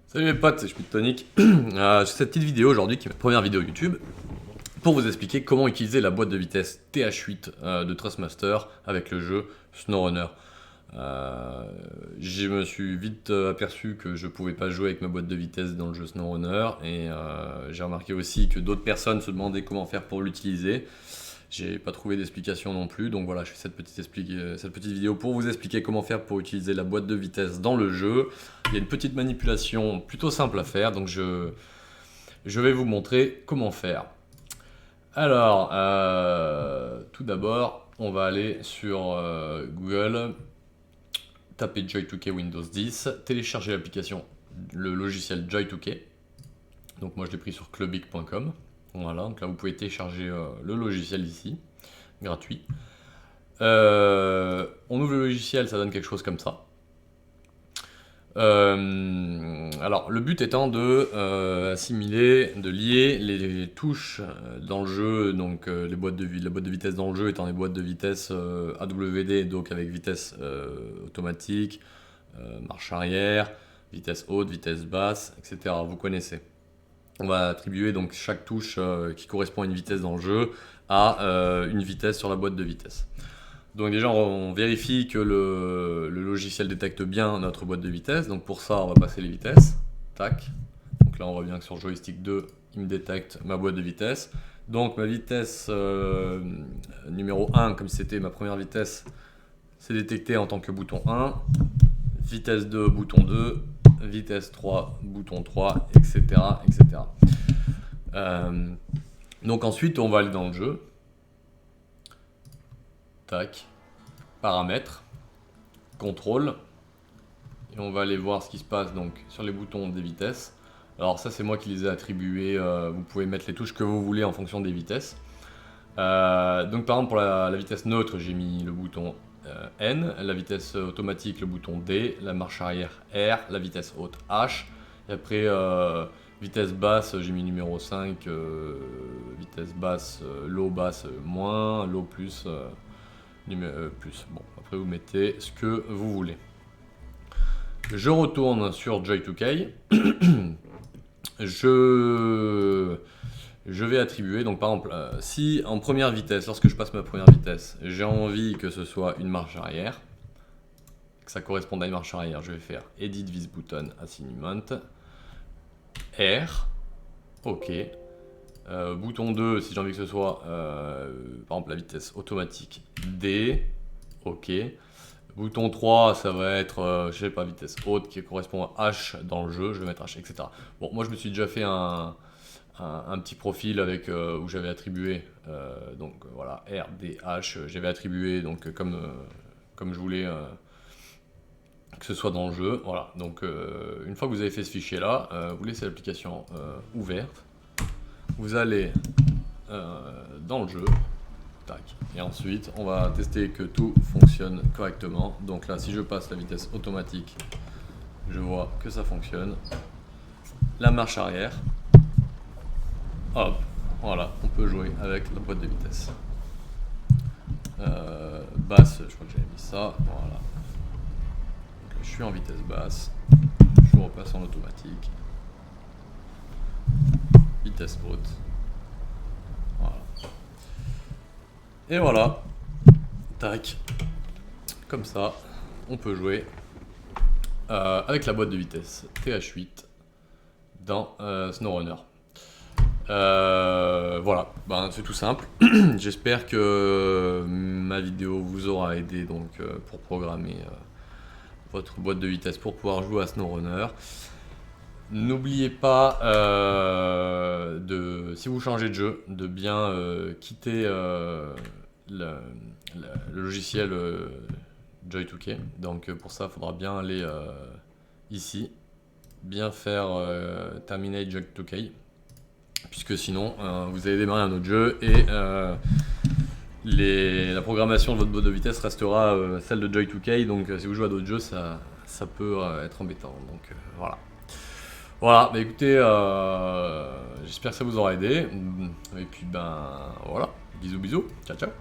Salut les potes, c'est Schmittonic. Cette petite vidéo aujourd'hui qui est ma première vidéo YouTube pour vous expliquer comment utiliser la boîte de vitesse TH8 de Thrustmaster avec le jeu SnowRunner. Je me suis vite aperçu que je pouvais pas jouer avec ma boîte de vitesse dans le jeu SnowRunner et j'ai remarqué aussi que d'autres personnes se demandaient comment faire pour l'utiliser. J'ai pas trouvé d'explication non plus, donc voilà, je fais cette petite vidéo pour vous expliquer comment faire pour utiliser la boîte de vitesse dans le jeu. Il y a une petite manipulation plutôt simple à faire, donc je vais vous montrer comment faire. Alors, tout d'abord, on va aller sur Google, taper Joy2K Windows 10, télécharger l'application, le logiciel Joy2K. Donc moi je l'ai pris sur clubic.com. Voilà, donc là vous pouvez télécharger le logiciel ici, gratuit. On ouvre le logiciel, ça donne quelque chose comme ça. Alors le but étant de assimiler, de lier les touches dans le jeu, donc la boîte de vitesse dans le jeu étant des boîtes de vitesse AWD, donc avec vitesse automatique, marche arrière, vitesse haute, vitesse basse, etc. Vous connaissez. On va attribuer donc chaque touche qui correspond à une vitesse dans le jeu à une vitesse sur la boîte de vitesse. Donc déjà on vérifie que le logiciel détecte bien notre boîte de vitesse. Donc pour ça on va passer les vitesses. Tac. Donc là on revient que sur joystick 2, il me détecte ma boîte de vitesse. Donc ma vitesse numéro 1, comme si c'était ma première vitesse, c'est détecté en tant que bouton 1. Vitesse 2, bouton 2. Vitesse 3, bouton 3, etc. etc. Donc ensuite on va aller dans le jeu. Tac. Paramètres. Contrôle. Et on va aller voir ce qui se passe donc sur les boutons des vitesses. Alors ça c'est moi qui les ai attribués. Vous pouvez mettre les touches que vous voulez en fonction des vitesses. Donc par exemple pour la vitesse neutre j'ai mis le bouton N, la vitesse automatique le bouton D, la marche arrière R, la vitesse haute H, et après vitesse basse j'ai mis numéro 5, vitesse basse, low basse moins, low plus, plus. Bon, après vous mettez ce que vous voulez. Je retourne sur Joy2K. Je vais attribuer, donc par exemple, si en première vitesse, lorsque je passe ma première vitesse, j'ai envie que ce soit une marche arrière, que ça corresponde à une marche arrière, je vais faire Edit this button assignment, R, OK, bouton 2, si j'ai envie que ce soit, par exemple, la vitesse automatique, D, OK, bouton 3, ça va être, je sais pas, vitesse haute qui correspond à H dans le jeu, je vais mettre H, etc. Bon, moi je me suis déjà fait un petit profil avec où j'avais attribué donc voilà R, D, H, j'avais attribué donc comme je voulais que ce soit dans le jeu. Voilà, donc une fois que vous avez fait ce fichier là, vous laissez l'application ouverte, vous allez dans le jeu, tac, et ensuite on va tester que tout fonctionne correctement. Donc là si je passe la vitesse automatique, je vois que ça fonctionne. La marche arrière, hop, voilà, on peut jouer avec la boîte de vitesse. Basse, je crois que j'avais mis ça, voilà. Donc, je suis en vitesse basse, je repasse en automatique. Vitesse haute. Voilà. Et voilà, tac, comme ça, on peut jouer avec la boîte de vitesse TH8 dans SnowRunner. Voilà, ben, c'est tout simple. J'espère que ma vidéo vous aura aidé donc, pour programmer votre boîte de vitesse pour pouvoir jouer à SnowRunner. N'oubliez pas, si vous changez de jeu, de bien quitter le logiciel Joy2K. Donc pour ça, il faudra bien aller ici, bien faire Terminate Joy2K. Puisque sinon vous allez démarrer un autre jeu et la programmation de votre boîte de vitesse restera celle de Joy2K, donc si vous jouez à d'autres jeux ça peut être embêtant, donc voilà. Voilà, bah écoutez, j'espère que ça vous aura aidé, et puis ben voilà, bisous bisous, ciao ciao.